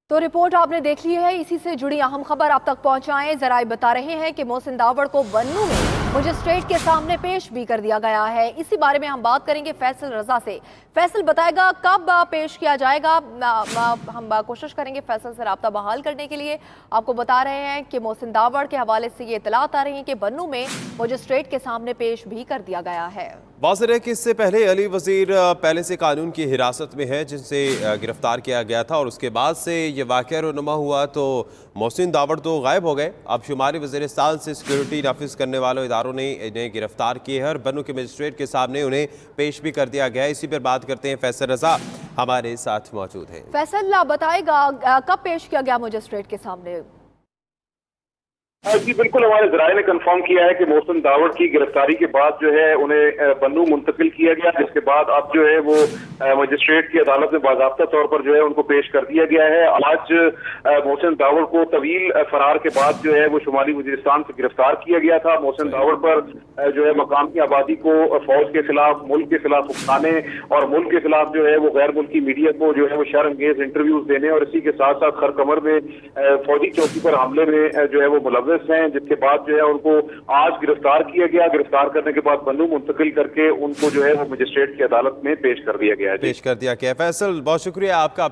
तो रिपोर्ट आपने देख ली है। इसी से जुड़ी अहम खबर आप तक पहुंचाएं। जराये बता रहे हैं कि मोहसिन दावड़ को बन्नू में मजिस्ट्रेट के सामने पेश भी कर दिया गया है। इसी बारे में हम बात करेंगे फैसल रजा से। फैसल बताएगा कब पेश किया जाएगा। हम कोशिश करेंगे फैसल से राब्ता बहाल करने के लिए। आपको बता रहे हैं कि मोहसिन दावड़ के हवाले से ये इतलात आ रही है कि बन्नू में मजिस्ट्रेट के सामने पेश भी कर दिया गया है। वाज़ेह है कि इससे पहले अली वज़ीर पहले से कानून की हिरासत में है, जिनसे गिरफ्तार किया गया था, और उसके बाद से ये वाक़या रुनुमा हुआ तो मोहसिन दावड़ तो गायब हो गए। अब शुमारी वज़ीरिस्तान से सिक्योरिटी नाफिज करने वालों इदारों ने इन्हें गिरफ्तार किए हैं और बन्नू के मजिस्ट्रेट के सामने उन्हें पेश भी कर दिया गया है। इसी पर बात करते हैं, फैसल रजा हमारे साथ मौजूद है। फैसल बताएगा कब पेश किया गया मजिस्ट्रेट के सामने? जी बिल्कुल, हमारे ज़राए ने कंफर्म किया है कि मोहसिन दावड़ की गिरफ्तारी के बाद जो है उन्हें बन्नू मुंतकिल किया गया, जिसके बाद अब जो है वो मजिस्ट्रेट की अदालत में बाज़ाब्ता तौर पर जो है उनको पेश कर दिया गया है। आज मोहसिन दावड़ को तवील फरार के बाद जो है वो शुमाली वज़ीरिस्तान से गिरफ्तार किया गया था। मोहसिन दावड़ पर जो है मकाम की आबादी को फौज के खिलाफ, मुल्क के खिलाफ उकसाने और मुल्क के खिलाफ जो है वो गैर मुल्की मीडिया को जो है वो शर्मंगेज इंटरव्यूज देने और इसी के साथ साथ खर कमर में फौजी चौकी पर हमले में जो है वो मुलव्वस हैं, जिसके बाद जो है उनको आज गिरफ्तार किया गया। गिरफ्तार करने के बाद बन्नू मुंतकिल करके उनको जो है वो मजिस्ट्रेट की अदालत में पेश कर दिया गया है। पेश कर दिया गया। फैसल, बहुत शुक्रिया आपका।